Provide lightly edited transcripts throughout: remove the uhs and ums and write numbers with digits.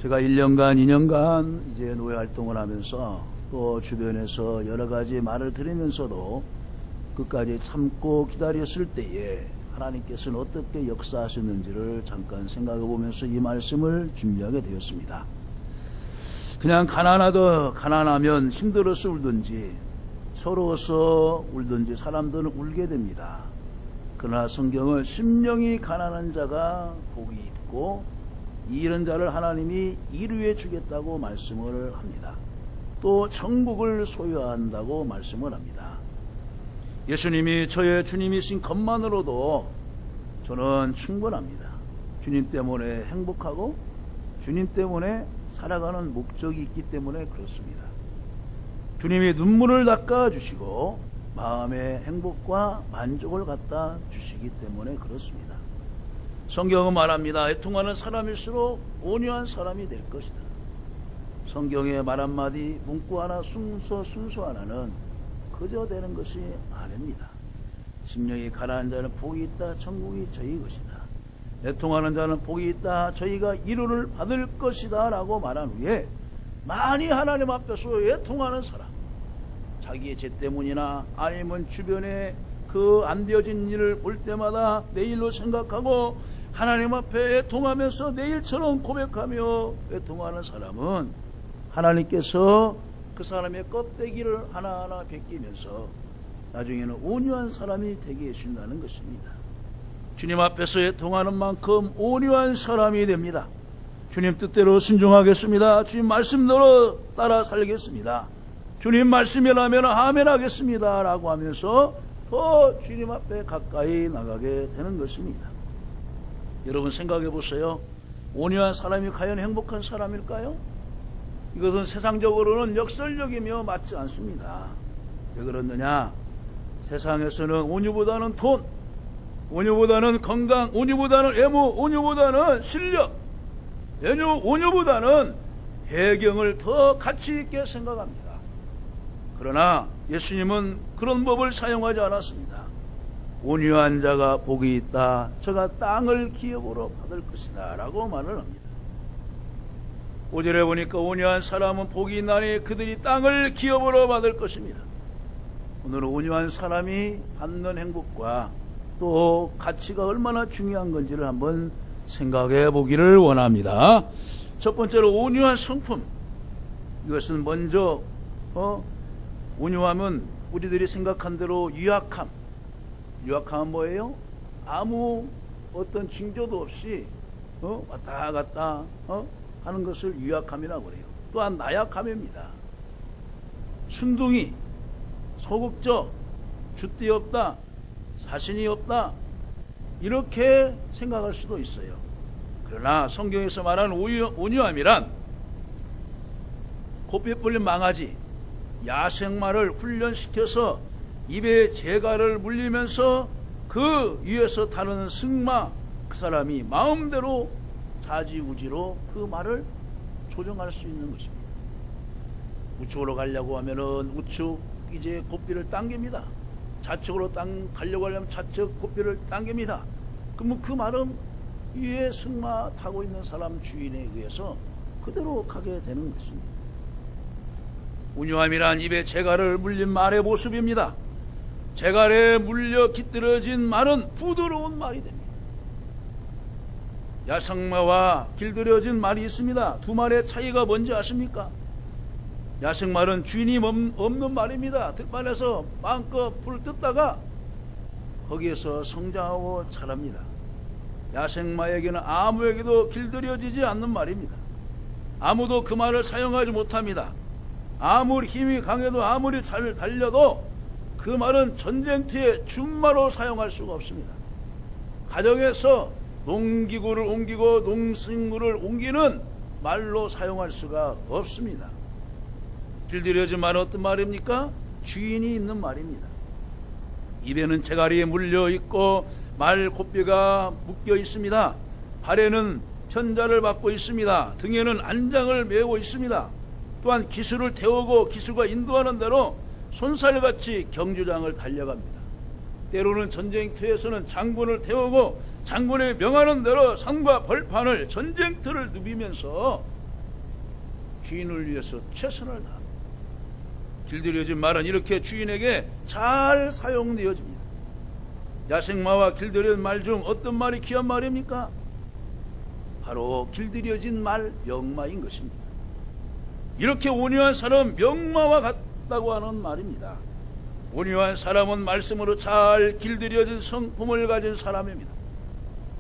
제가 1년간, 2년간 이제 노예 활동을 하면서 또 주변에서 여러 가지 말을 들으면서도 끝까지 참고 기다렸을 때에 하나님께서는 어떻게 역사하셨는지를 잠깐 생각해 보면서 이 말씀을 준비하게 되었습니다. 그냥 가난하면 힘들어서 울든지 서러워서 울든지 사람들은 울게 됩니다. 그러나 성경은 심령이 가난한 자가 복이 있고 이런 자를 하나님이 이루어 주겠다고 말씀을 합니다. 또 천국을 소유한다고 말씀을 합니다. 예수님이 저의 주님이신 것만으로도 저는 충분합니다. 주님 때문에 행복하고 주님 때문에 살아가는 목적이 있기 때문에 그렇습니다. 주님이 눈물을 닦아주시고 마음의 행복과 만족을 갖다 주시기 때문에 그렇습니다. 성경은 말합니다. 애통하는 사람일수록 온유한 사람이 될 것이다. 성경의 말 한마디, 문구 하나, 순서 하나는 그저 되는 것이 아닙니다. 심령이 가난한 자는 복이 있다. 천국이 저희 것이다. 애통하는 자는 복이 있다. 저희가 위로를 받을 것이다 라고 말한 후에 많이 하나님 앞에서 애통하는 사람, 자기의 죄 때문이나 아니면 주변에 그 안 되어진 일을 볼 때마다 내일로 생각하고 하나님 앞에 애통하면서 내일처럼 고백하며 애통하는 사람은 하나님께서 그 사람의 껍데기를 하나하나 벗기면서 나중에는 온유한 사람이 되게 해준다는 것입니다. 주님 앞에서 애통하는 만큼 온유한 사람이 됩니다. 주님 뜻대로 순종하겠습니다. 주님 말씀대로 따라 살겠습니다. 주님 말씀이라면 아멘 하겠습니다 라고 하면서 더 주님 앞에 가까이 나가게 되는 것입니다. 여러분 생각해 보세요. 온유한 사람이 과연 행복한 사람일까요? 이것은 세상적으로는 역설적이며 맞지 않습니다. 왜 그러느냐? 세상에서는 온유보다는 돈, 온유보다는 건강, 온유보다는 애무, 온유보다는 실력, 온유보다는 배경을 더 가치 있게 생각합니다. 그러나 예수님은 그런 법을 사용하지 않았습니다. 온유한 자가 복이 있다. 저가 땅을 기업으로 받을 것이다 라고 말을 합니다. 5절에 보니까 온유한 사람은 복이 있나니 그들이 땅을 기업으로 받을 것입니다. 오늘은 온유한 사람이 받는 행복과 또 가치가 얼마나 중요한 건지를 한번 생각해 보기를 원합니다. 첫 번째로 온유한 성품. 이것은 먼저 온유함은 우리들이 생각한 대로 유약함. 유약함은 뭐예요? 아무 어떤 징조도 없이 왔다 갔다 하는 것을 유약함이라고 그래요. 또한 나약함입니다. 순둥이, 소극적, 줏대 없다, 자신이 없다 이렇게 생각할 수도 있어요. 그러나 성경에서 말하는 온유함이란 곱게 뿔린 망아지, 야생마를 훈련시켜서 입에 재갈을 물리면서 그 위에서 다루는 승마, 그 사람이 마음대로 자지우지로 그 말을 조정할 수 있는 것입니다. 우측으로 가려고 하면은 우측 이제 고삐를 당깁니다. 좌측으로 가려고 하려면 좌측 고삐를 당깁니다. 그러면 그 말은 위에 승마 타고 있는 사람 주인에 의해서 그대로 가게 되는 것입니다. 온유함이란 입에 재갈을 물린 말의 모습입니다. 재갈에 물려 깃들어진 말은 부드러운 말이 됩니다. 야생마와 길들여진 말이 있습니다. 두 말의 차이가 뭔지 아십니까? 야생말은 주인이 없는 말입니다. 들판에서 마음껏 불을 뜯다가 거기에서 성장하고 자랍니다. 야생마에게는 아무에게도 길들여지지 않는 말입니다. 아무도 그 말을 사용하지 못합니다. 아무리 힘이 강해도 아무리 잘 달려도 그 말은 전쟁터에 준마로 사용할 수가 없습니다. 가정에서 농기구를 옮기고 농식물을 옮기는 말로 사용할 수가 없습니다. 길들여진 말은 어떤 말입니까? 주인이 있는 말입니다. 입에는 재갈이 물려 있고 말 곱비가 묶여 있습니다. 발에는 편자를 받고 있습니다. 등에는 안장을 메고 있습니다. 또한 기술을 태우고 기술과 인도하는 대로 손살같이 경주장을 달려갑니다. 때로는 전쟁터에서는 장군을 태우고 장군의 명하는 대로 상과 벌판을 전쟁터를 누비면서 주인을 위해서 최선을 다합니다. 길들여진 말은 이렇게 주인에게 잘 사용되어집니다. 야생마와 길들여진 말 중 어떤 말이 귀한 말입니까? 바로 길들여진 말, 명마인 것입니다. 이렇게 온유한 사람, 명마와 같다고 하는 말입니다. 온유한 사람은 말씀으로 잘 길들여진 성품을 가진 사람입니다.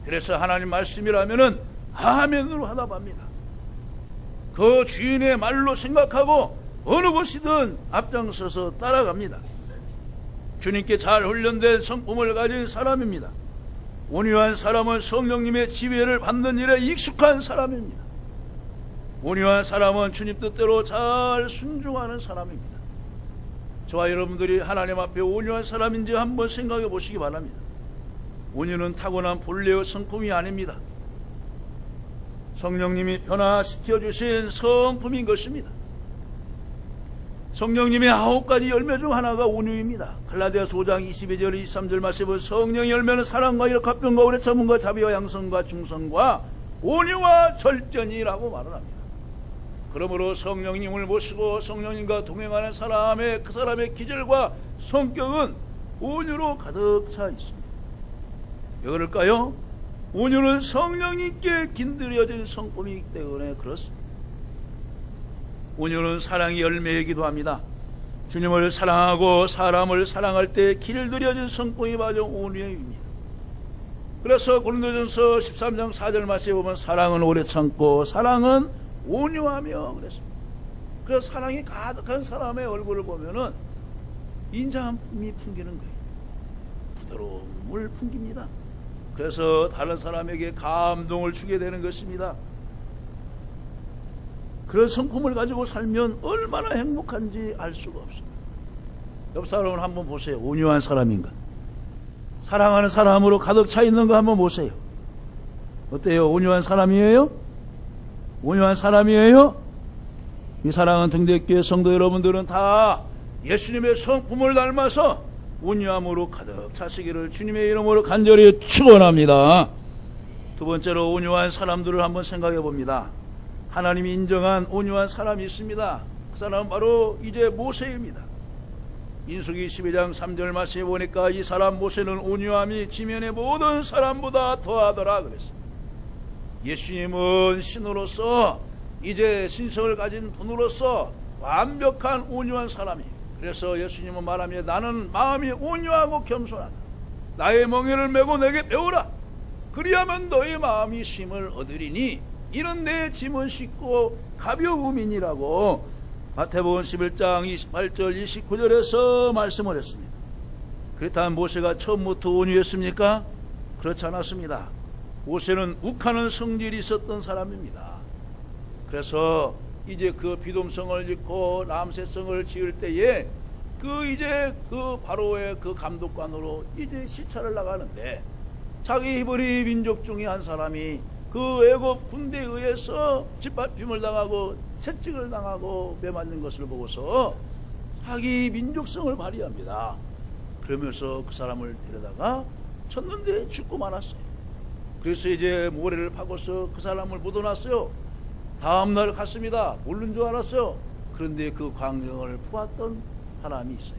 그래서 하나님 말씀이라면은 아멘으로 하답합니다. 그 주인의 말로 생각하고 어느 곳이든 앞장서서 따라갑니다. 주님께 잘 훈련된 성품을 가진 사람입니다. 온유한 사람은 성령님의 지배를 받는 일에 익숙한 사람입니다. 온유한 사람은 주님 뜻대로 잘 순종하는 사람입니다. 저와 여러분들이 하나님 앞에 온유한 사람인지 한번 생각해 보시기 바랍니다. 온유는 타고난 본래의 성품이 아닙니다. 성령님이 변화시켜 주신 성품인 것입니다. 성령님의 9가지 열매 중 하나가 온유입니다. 갈라디아서 5장 22절 23절 말씀은 성령의 열매는 사랑과 일합병과 오래 참음과 자비와 양선과 충성과 온유와 절전이라고 말을 합니다. 그러므로 성령님을 모시고 성령님과 동행하는 그 사람의 기질과 성격은 온유로 가득 차 있습니다. 왜 그럴까요? 온유는 성령님께 길들여진 성품이기 때문에 그렇습니다. 온유는 사랑의 열매이기도 합니다. 주님을 사랑하고 사람을 사랑할 때 길들여진 성품이 바로 온유입니다. 그래서 고린도전서 13장 4절 말씀에 보면 사랑은 오래 참고 사랑은 온유하며 그랬습니다. 그래서 사랑이 가득한 사람의 얼굴을 보면은 인자함이 풍기는 거예요. 부드러움을 풍깁니다. 그래서 다른 사람에게 감동을 주게 되는 것입니다. 그런 성품을 가지고 살면 얼마나 행복한지 알 수가 없습니다. 옆 사람을 한번 보세요. 온유한 사람인가? 사랑하는 사람으로 가득 차 있는 거 한번 보세요. 어때요? 온유한 사람이에요? 온유한 사람이에요? 이 사랑하는 등대교회 성도 여러분들은 다 예수님의 성품을 닮아서 온유함으로 가득 차시기를 주님의 이름으로 간절히 축원합니다. 두 번째로 온유한 사람들을 한번 생각해 봅니다. 하나님이 인정한 온유한 사람이 있습니다. 그 사람은 바로 이제 모세입니다. 민수기 12장 3절 말씀에 보니까 이 사람 모세는 온유함이 지면의 모든 사람보다 더하더라 그랬습니다. 예수님은 신으로서 이제 신성을 가진 분으로서 완벽한 온유한 사람이에요. 그래서 예수님은 말합니다. 나는 마음이 온유하고 겸손하다. 나의 멍에를 메고 내게 배우라. 그리하면 너의 마음이 쉼을 얻으리니 이는 내 짐은 쉽고 가벼움이니라고 마태복음 11장 28절 29절에서 말씀을 했습니다. 그렇다면 모세가 처음부터 온유했습니까? 그렇지 않았습니다. 모세는 욱하는 성질이 있었던 사람입니다. 그래서 이제 그 비돔성을 짓고 람세성을 지을 때에 이제 바로의 그 감독관으로 이제 시찰을 나가는데 자기 히브리 민족 중에 한 사람이 그 애굽 군대에 의해서 짓밟힘을 당하고 채찍을 당하고 매맞는 것을 보고서 자기 민족성을 발휘합니다. 그러면서 그 사람을 데려다가 쳤는데 죽고 말았어요. 그래서 이제 모래를 파고서 그 사람을 묻어놨어요. 다음날 갔습니다. 모르는 줄 알았어요. 그런데 그 광경을 보았던 사람이 있어요.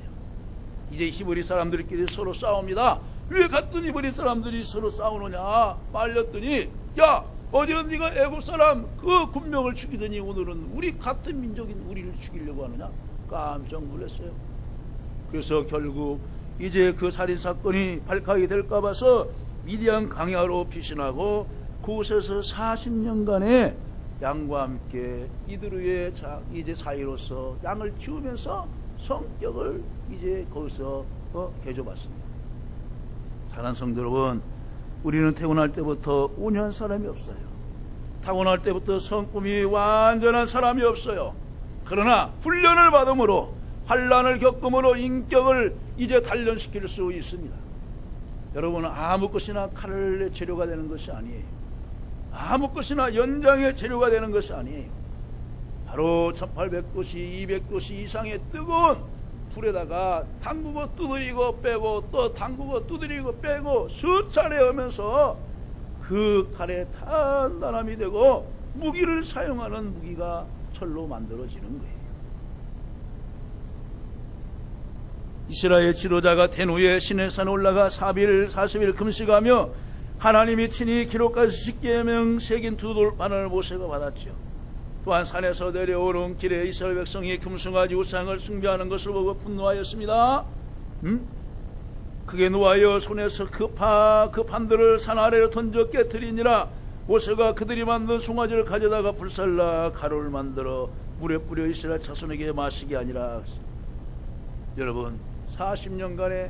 이제 히브리 사람들끼리 서로 싸웁니다. 왜 같은 히브리 사람들이 서로 싸우느냐 말렸더니 야 어제는 네가 애굽 사람 그 군명을 죽이더니 오늘은 우리 같은 민족인 우리를 죽이려고 하느냐. 깜짝 놀랐어요. 그래서 결국 이제 그 살인사건이 발각이 될까 봐서 미디안 강야로 피신하고 그곳에서 40년간의 양과 함께 이들의 이제 사이로서 양을 키우면서 성격을 이제 거기서 개조받습니다. 사랑하는 성도 여러분, 우리는 태어날 때부터 온유한 사람이 없어요. 타고날 때부터 성품이 완전한 사람이 없어요. 그러나 훈련을 받음으로 환난을 겪음으로 인격을 이제 단련시킬 수 있습니다. 여러분은 아무 것이나 칼의 재료가 되는 것이 아니에요. 아무 것이나 연장의 재료가 되는 것이 아니에요. 바로 1800도씨 200도씨 이상의 뜨거운 불에다가 담그고 두드리고 빼고 또 담그고 두드리고 빼고 수차례 하면서 그 칼에 단단함이 되고 무기를 사용하는 무기가 철로 만들어지는 거예요. 이스라엘 지도자가 된 후에 시내산에 올라가 40일 금식하며 하나님이 친히 기록하신 십계명 새긴 두 돌판을 모세가 받았지요. 또한 산에서 내려오는 길에 이스라엘 백성이 금송아지 우상을 숭배하는 것을 보고 분노하였습니다. 크게 노하여 손에서 그 판들을 산 아래로 던져 깨뜨리니라. 모세가 그들이 만든 송아지를 가져다가 불살라 가루를 만들어 물에 뿌려 이스라엘 자손에게 마시게 하니라. 여러분, 40년간의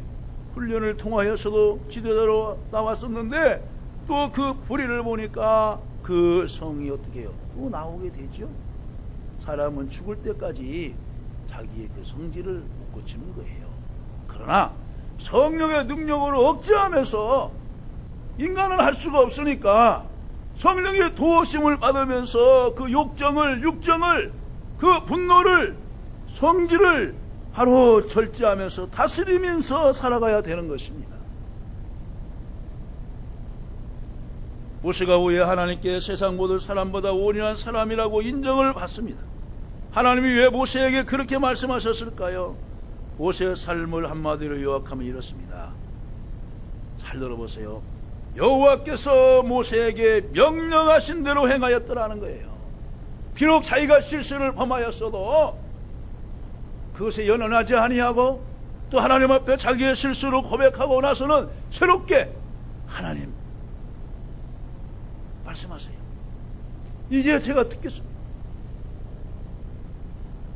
훈련을 통하여서도 지도자로 나왔었는데 또 그 불의를 보니까 그 성이 어떻게 해요? 또 나오게 되죠. 사람은 죽을 때까지 자기의 그 성질을 못 고치는 거예요. 그러나 성령의 능력으로 억제하면서 인간은 할 수가 없으니까 성령의 도우심을 받으면서 그 육정을 그 분노를 성질을 바로 절제하면서 다스리면서 살아가야 되는 것입니다. 모세가 후에 하나님께 세상 모든 사람보다 온유한 사람이라고 인정을 받습니다. 하나님이 왜 모세에게 그렇게 말씀하셨을까요? 모세의 삶을 한마디로 요약하면 이렇습니다. 잘 들어보세요. 여호와께서 모세에게 명령하신 대로 행하였더라는 거예요. 비록 자기가 실수를 범하였어도 그것에 연연하지 아니하고 또 하나님 앞에 자기의 실수를 고백하고 나서는 새롭게 하나님 말씀하세요. 이제 제가 듣겠습니다.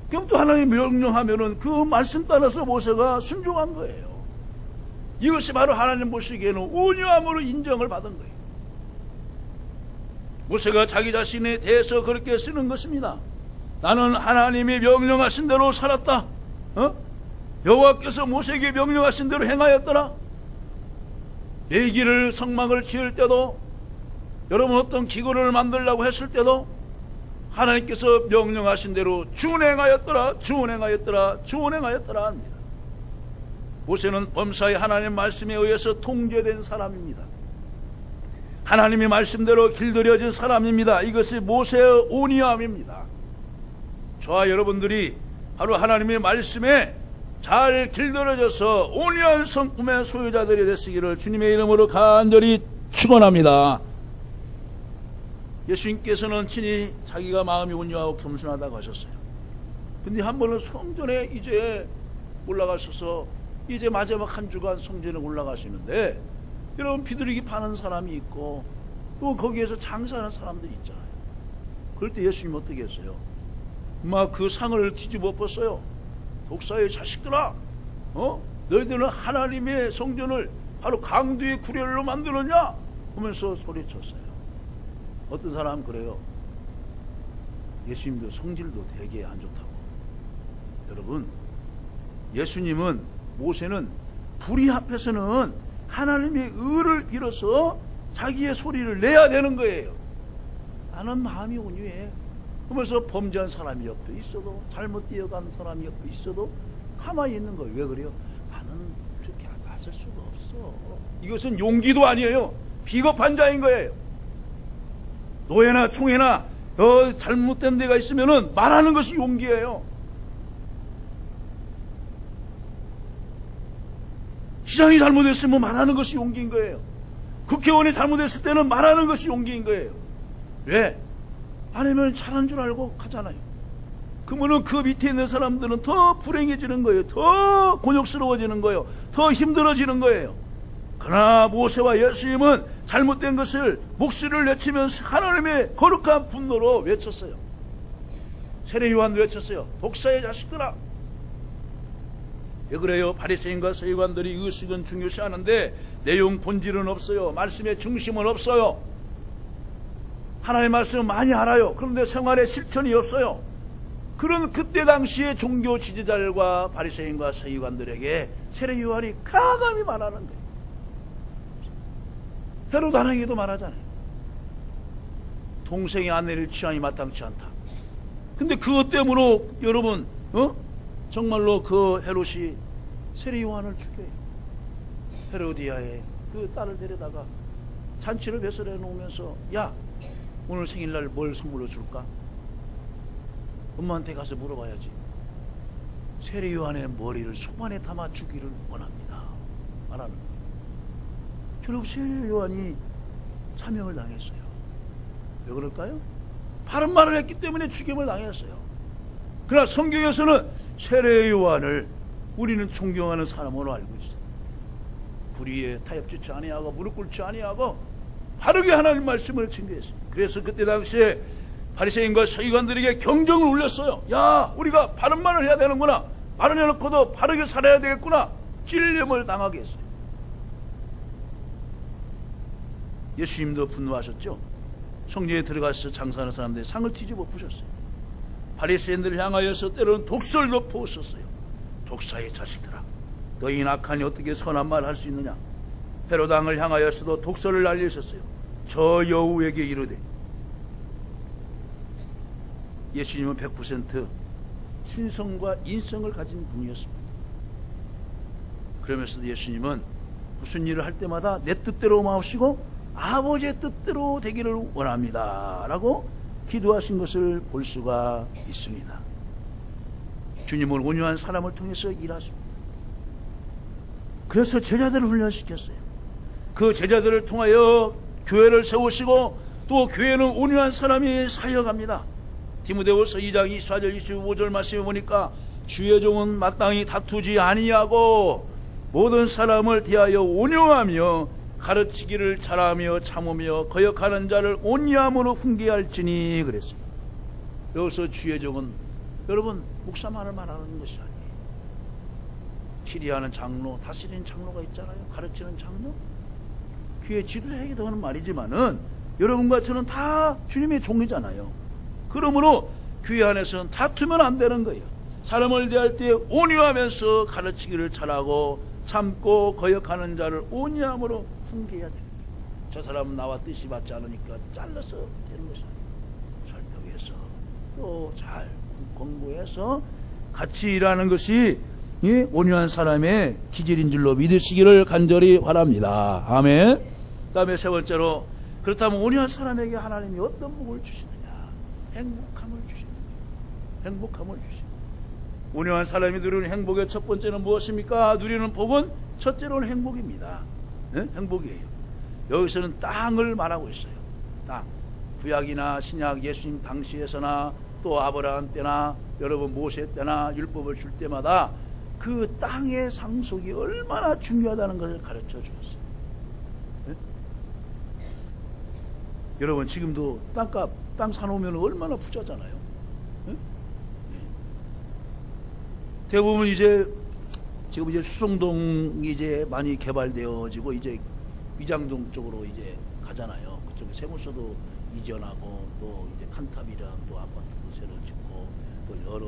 그럼 또 하나님 명령하면은 그 말씀 따라서 모세가 순종한 거예요. 이것이 바로 하나님 보시기에는 온유함으로 인정을 받은 거예요. 모세가 자기 자신에 대해서 그렇게 쓰는 것입니다. 나는 하나님이 명령하신 대로 살았다. 여호와께서 모세에게 명령하신 대로 행하였더라. 내 길을 성막을 지을 때도, 여러분 어떤 기구를 만들려고 했을 때도 하나님께서 명령하신 대로 준행하였더라 합니다. 모세는 범사에 하나님 말씀에 의해서 통제된 사람입니다. 하나님의 말씀대로 길들여진 사람입니다. 이것이 모세의 온유함입니다. 저와 여러분들이 바로 하나님의 말씀에 잘 길들여져서 온유한 성품의 소유자들이 되시기를 주님의 이름으로 간절히 축원합니다. 예수님께서는 친히 자기가 마음이 온유하고 겸손하다고 하셨어요. 근데 한 번은 성전에 이제 올라가셔서 이제 마지막 한 주간 성전에 올라가시는데 여러분 비둘기 파는 사람이 있고 또 거기에서 장사하는 사람들이 있잖아요. 그럴 때 예수님 어떻게 했어요? 막 그 상을 뒤집어 엎었어요. 독사의 자식들아, 너희들은 하나님의 성전을 바로 강도의 구례로 만들었냐? 하면서 소리쳤어요. 어떤 사람은 그래요. 예수님도 성질도 되게 안 좋다고. 여러분, 예수님은, 모세는 불의 앞에서는 하나님의 의를 빌어서 자기의 소리를 내야 되는 거예요. 나는 마음이 온유해. 그러면서 범죄한 사람이 옆에 있어도, 잘못 뛰어간 사람이 옆에 있어도 가만히 있는 거예요. 왜 그래요? 나는 그렇게 나설 수가 없어. 이것은 용기도 아니에요. 비겁한 자인 거예요. 노예나 총회나 잘못된 데가 있으면은 말하는 것이 용기예요. 시장이 잘못했으면 말하는 것이 용기인 거예요. 국회의원이 잘못했을 때는 말하는 것이 용기인 거예요. 왜? 아니면 잘한 줄 알고 가잖아요. 그러면은 그 밑에 있는 사람들은 더 불행해지는 거예요. 더 곤욕스러워지는 거예요. 더 힘들어지는 거예요. 그러나 모세와 예수님은 잘못된 것을 목소리를 내치면서 하나님의 거룩한 분노로 외쳤어요. 세례 요한도 외쳤어요. 독사의 자식들아. 왜 그래요? 바리새인과 서기관들이 의식은 중요시하는데 내용 본질은 없어요. 말씀의 중심은 없어요. 하나님의 말씀은 많이 알아요. 그런데 생활에 실천이 없어요. 그런 그때 당시의 종교 지지자들과 바리새인과 서기관들에게 세례 요한이 가감히 말하는 거예요. 헤롯 왕에게도 말하잖아요. 동생의 아내를 취함이 마땅치 않다. 근데 그것 때문에 여러분 정말로 그 헤롯이 세례 요한을 죽여요. 헤로디아의 그 딸을 데려다가 잔치를 배설해 놓으면서 야, 오늘 생일날 뭘 선물로 줄까? 엄마한테 가서 물어봐야지. 세례 요한의 머리를 소만에 담아 주기를 원합니다. 말하는 거예요. 결국 세례 요한이 사명을 당했어요. 왜 그럴까요? 바른 말을 했기 때문에 죽임을 당했어요. 그러나 성경에서는 세례 요한을 우리는 존경하는 사람으로 알고 있어요. 불의에 타협짓지 아니하고 무릎 꿇지 아니하고 바르게 하나님 말씀을 증거했어요. 그래서 그때 당시에 바리새인과 서기관들에게 경정을 울렸어요. 야, 우리가 바른 말을 해야 되는구나. 말을 해놓고도 바르게 살아야 되겠구나. 찔림을 당하게 했어요. 예수님도 분노하셨죠. 성전에 들어가서 장사하는 사람들의 상을 뒤집어 부셨어요. 바리새인들을 향하여서 때로는 독설도 부었었어요. 독사의 자식들아, 너희 악하니 어떻게 선한 말을 할 수 있느냐. 헤롯 왕을 향하여서도 독설을 날리셨어요. 저 여우에게 이르되. 예수님은 100% 신성과 인성을 가진 분이었습니다. 그러면서도 예수님은 무슨 일을 할 때마다 내 뜻대로 마옵시고 아버지의 뜻대로 되기를 원합니다 라고 기도하신 것을 볼 수가 있습니다. 주님은 온유한 사람을 통해서 일하십니다. 그래서 제자들을 훈련시켰어요. 그 제자들을 통하여 교회를 세우시고 또 교회는 온유한 사람이 사역합니다. 디모데후서 2장 24절 25절 말씀에 보니까 주의 종은 마땅히 다투지 아니하고 모든 사람을 대하여 온유하며 가르치기를 잘하며 참으며 거역하는 자를 온유함으로 훈계할지니 그랬습니다. 여기서 주의 종은 여러분 목사만을 말하는 것이 아니에요. 치리하는 장로, 다스리는 장로가 있잖아요. 가르치는 장로. 교회 지도자에게도 하는 말이지만은 여러분과 저는 다 주님의 종이잖아요. 그러므로 교회 안에서는 다투면 안 되는 거예요. 사람을 대할 때 온유하면서 가르치기를 잘하고 참고 거역하는 자를 온유함으로 훈계해야 됩니다. 저 사람은 나와 뜻이 맞지 않으니까 잘라서 되는 것이 아니에요. 설득해서 또 잘 공부해서 같이 일하는 것이 이 온유한 사람의 기질인 줄로 믿으시기를 간절히 바랍니다. 아멘. 그 다음에 세 번째로, 그렇다면 온유한 사람에게 하나님이 어떤 복을 주시느냐? 행복함을 주십니다. 행복함을 주십니다. 온유한 사람이 누리는 행복의 첫 번째는 무엇입니까? 누리는 복은 첫째로는 행복입니다. 네? 행복이에요. 여기서는 땅을 말하고 있어요. 땅. 구약이나 신약 예수님 당시에서나 또 아브라함 때나 여러분 모세 때나 율법을 줄 때마다 그 땅의 상속이 얼마나 중요하다는 것을 가르쳐 주었어요. 네? 여러분 지금도 땅값, 땅 사놓으면 얼마나 부자잖아요. 네? 네. 대부분 지금 이제 수성동이 이제 많이 개발되어지고 이제 위장동 쪽으로 이제 가잖아요. 그쪽에 세무서도 이전하고 또 이제 칸탑이랑 또 아파트도 새로 짓고 또 여러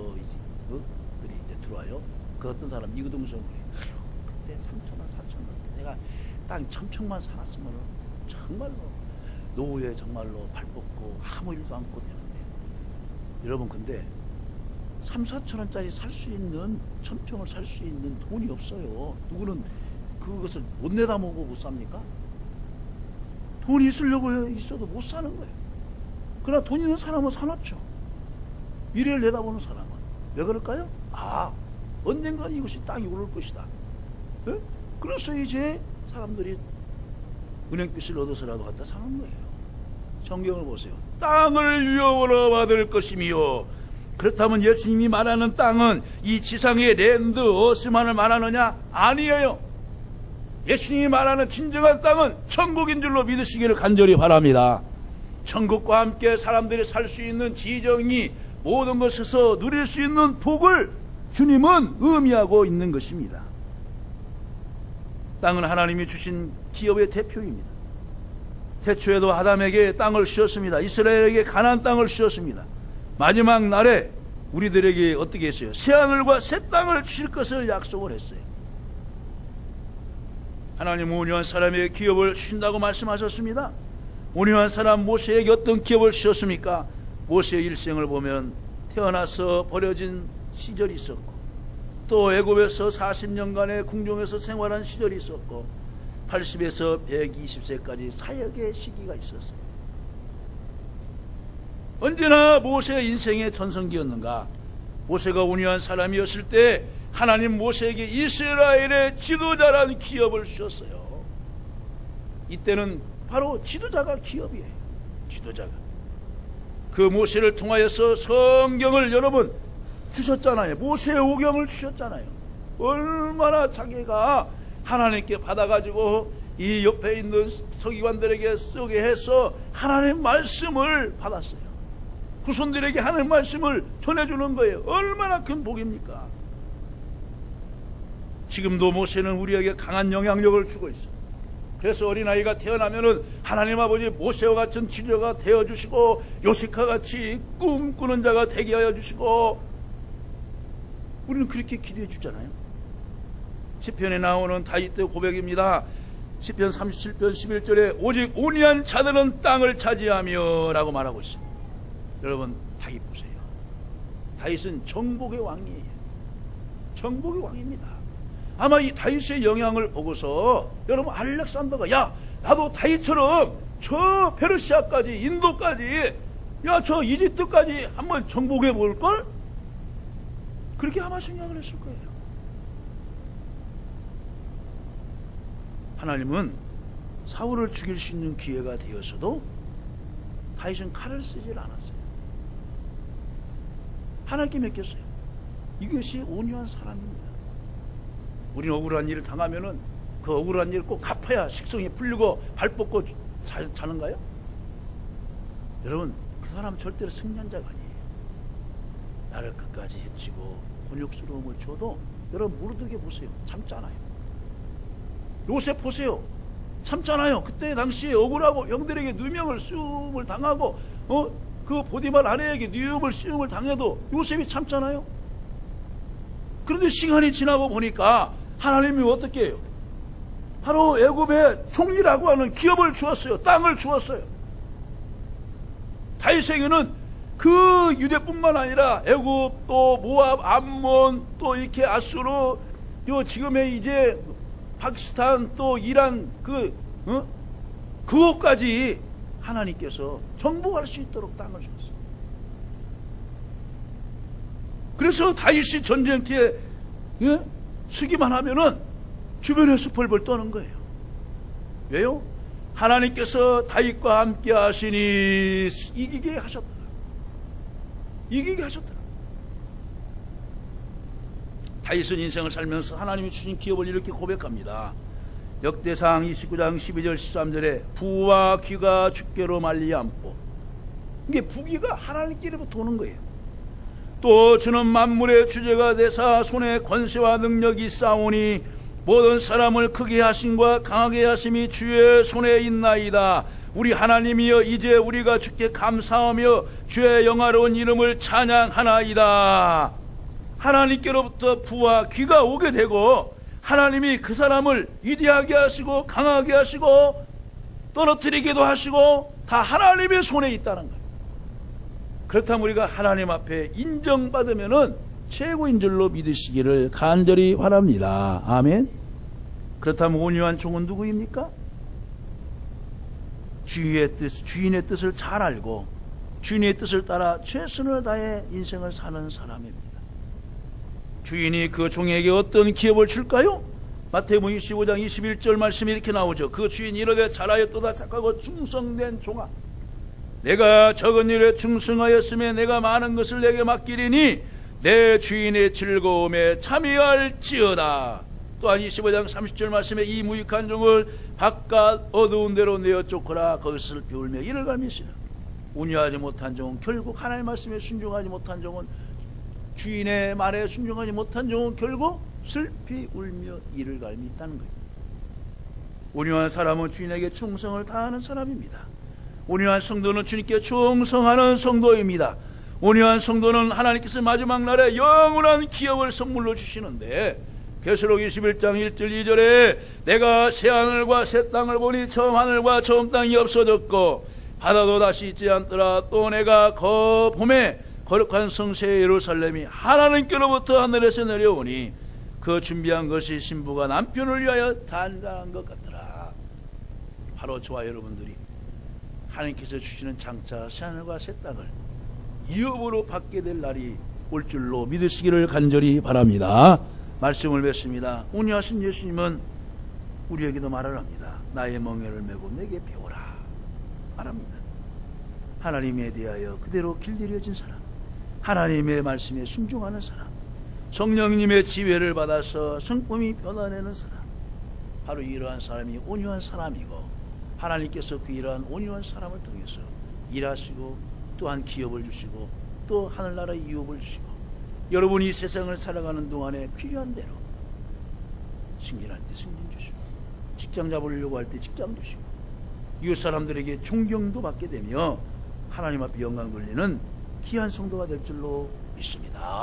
들이 이제 들어와요. 그 어떤 사람 이구동성 그때 3천만 4천만 내가 땅 1,000평만 살았으면 정말로 노후에 정말로 발 뻗고 아무 일도 않고 되는데 여러분 근데 3, 4천원짜리 살 수 있는 1,000평을 살 수 있는 돈이 없어요. 누구는 그것을 못 내다 먹고 못 삽니까? 돈이 있으려고 있어도 못 사는 거예요. 그러나 돈 있는 사람은 사놨죠. 미래를 내다보는 사람은. 왜 그럴까요? 언젠가는 이것이 땅이 오를 것이다. 네? 그래서 이제 사람들이 은행빚을 얻어서라도 갖다 사는 거예요. 성경을 보세요. 땅을 유업으로 받을 것이며, 그렇다면 예수님이 말하는 땅은 이 지상의 랜드, 어스만을 말하느냐? 아니에요. 예수님이 말하는 진정한 땅은 천국인 줄로 믿으시기를 간절히 바랍니다. 천국과 함께 사람들이 살 수 있는 지정이 모든 것에서 누릴 수 있는 복을 주님은 의미하고 있는 것입니다. 땅은 하나님이 주신 기업의 대표입니다. 태초에도 아담에게 땅을 주셨습니다. 이스라엘에게 가나안 땅을 주셨습니다. 마지막 날에 우리들에게 어떻게 했어요? 새하늘과 새 땅을 주실 것을 약속을 했어요. 하나님은 온유한 사람에게 기업을 주신다고 말씀하셨습니다. 온유한 사람 모세에게 어떤 기업을 주셨습니까? 모세의 일생을 보면 태어나서 버려진 시절이 있었고, 또 애굽에서 40년간의 궁정에서 생활한 시절이 있었고, 80에서 120세까지 사역의 시기가 있었어요. 언제나 모세의 인생의 전성기였는가? 모세가 온유한 사람이었을 때 하나님 모세에게 이스라엘의 지도자라는 기업을 주셨어요. 이때는 바로 지도자가 기업이에요. 지도자가. 그 모세를 통하여서 성경을 여러분 주셨잖아요. 모세의 오경을 주셨잖아요. 얼마나 자기가 하나님께 받아가지고 이 옆에 있는 서기관들에게 쓰게 해서 하나님 말씀을 받았어요. 후손들에게 하나님 말씀을 전해주는 거예요. 얼마나 큰 복입니까? 지금도 모세는 우리에게 강한 영향력을 주고 있어요. 그래서 어린아이가 태어나면은 하나님 아버지 모세와 같은 지도자가 되어주시고 요셉과 같이 꿈꾸는 자가 되게 하여 주시고 우리는 그렇게 기도해 주잖아요. 시편에 나오는 다윗의 고백입니다. 시편 37편 11절에 오직 온유한 자들은 땅을 차지하며 라고 말하고 있어요. 여러분 다윗 보세요. 다윗은 정복의 왕이에요. 정복의 왕입니다. 아마 이 다윗의 영향을 보고서 여러분 알렉산더가 야 나도 다윗처럼 저 페르시아까지 인도까지 야 저 이집트까지 한번 정복해 볼걸? 그렇게 아마 생각을 했을 거예요. 하나님은 사울을 죽일 수 있는 기회가 되었어도 다윗은 칼을 쓰질 않았어요. 하나님께 맡겼어요. 이것이 온유한 사람입니다. 우리는 억울한 일을 당하면은 그 억울한 일을 꼭 갚아야 식성이 풀리고 발 뻗고 자는가요? 여러분 그 사람 절대로 승리한 자가 아니에요. 나를 끝까지 해치고 곤욕스러움을 줘도 여러분 무르드게 보세요. 참잖아요. 요셉 보세요. 참잖아요. 그때 당시에 억울하고 형들에게 누명을 씌움을 당하고 그 보디발 아내에게 누명을 씌움을 당해도 요셉이 참잖아요. 그런데 시간이 지나고 보니까 하나님이 어떻게 해요? 바로 애굽의 총리라고 하는 기업을 주었어요. 땅을 주었어요. 다윗에게는 그 유대뿐만 아니라 애굽 또 모압 암몬 또 이렇게 아수르 요 지금의 이제 파키스탄 또 이란 그것까지 하나님께서 정복할 수 있도록 땅을 주었어요. 그래서 다윗이 전쟁터에 서기만 하면은 주변에서 벌벌 떠는 거예요. 왜요? 하나님께서 다윗과 함께 하시니 이기게 하셨더라. 이기게 하셨더라. 다윗은 인생을 살면서 하나님이 주신 기업을 이렇게 고백합니다. 역대상 29장 12절 13절에 부와 귀가 주께로 말리암고 이게 부귀가 하나님께로부터 오는 거예요. 또 주는 만물의 주제가 되사 손에 권세와 능력이 있사오니 모든 사람을 크게 하심과 강하게 하심이 주의 손에 있나이다. 우리 하나님이여 이제 우리가 주께 감사하며 주의 영화로운 이름을 찬양하나이다. 하나님께로부터 부와 귀가 오게 되고 하나님이 그 사람을 위대하게 하시고 강하게 하시고 떨어뜨리기도 하시고 다 하나님의 손에 있다는 거예요. 그렇다면 우리가 하나님 앞에 인정받으면은 최고인 줄로 믿으시기를 간절히 바랍니다. 아멘. 그렇다면 온유한 종은 누구입니까? 주인의 뜻을 잘 알고 주인의 뜻을 따라 최선을 다해 인생을 사는 사람입니다. 주인이 그 종에게 어떤 기업을 줄까요? 마태복음 25장 21절 말씀이 이렇게 나오죠. 그 주인이 이르되 잘하였도다 착하고 충성된 종아, 내가 적은 일에 충성하였으며 내가 많은 것을 내게 맡기리니 내 주인의 즐거움에 참여할지어다. 또한 25장 30절 말씀에 이 무익한 종을 바깥 어두운 데로 내어 쫓거라. 거기서 배울며 이를 갈미시라. 온유하지 못한 종은 결국 하나님의 말씀에 순종하지 못한 종은 주인의 말에 순종하지 못한 종은 결국 슬피 울며 이를 갈미 있다는 거예요. 온유한 사람은 주인에게 충성을 다하는 사람입니다. 온유한 성도는 주님께 충성하는 성도입니다. 온유한 성도는 하나님께서 마지막 날에 영원한 기업을 선물로 주시는데 계시록 21장 1절 2절에 내가 새 하늘과 새 땅을 보니 처음 하늘과 처음 땅이 없어졌고 바다도 다시 있지 않더라. 또 내가 봄에 거룩한 성새 예루살렘이 하나님께로부터 하늘에서 내려오니 그 준비한 것이 신부가 남편을 위하여 단장한 것 같더라. 바로 저와 여러분들이 하나님께서 주시는 장차 새 하늘과 새 땅을 이업으로 받게 될 날이 올 줄로 믿으시기를 간절히 바랍니다. 말씀을 뵙습니다. 온유하신 예수님은 우리에게도 말을 합니다. 나의 멍에를 메고 내게 배우라 말합니다. 하나님에 대하여 그대로 길들여진 사람, 하나님의 말씀에 순종하는 사람, 성령님의 지혜를 받아서 성품이 변화내는 사람, 바로 이러한 사람이 온유한 사람이고, 하나님께서 그 이러한 온유한 사람을 통해서 일하시고 또한 기업을 주시고 또 하늘나라의 유업을 주시고, 여러분이 이 세상을 살아가는 동안에 필요한 대로 승진할 때 승진 주시고, 직장 잡으려고 할 때 직장 주시고, 이웃 사람들에게 존경도 받게 되며 하나님 앞에 영광 돌리는 귀한 성도가 될 줄로 믿습니다.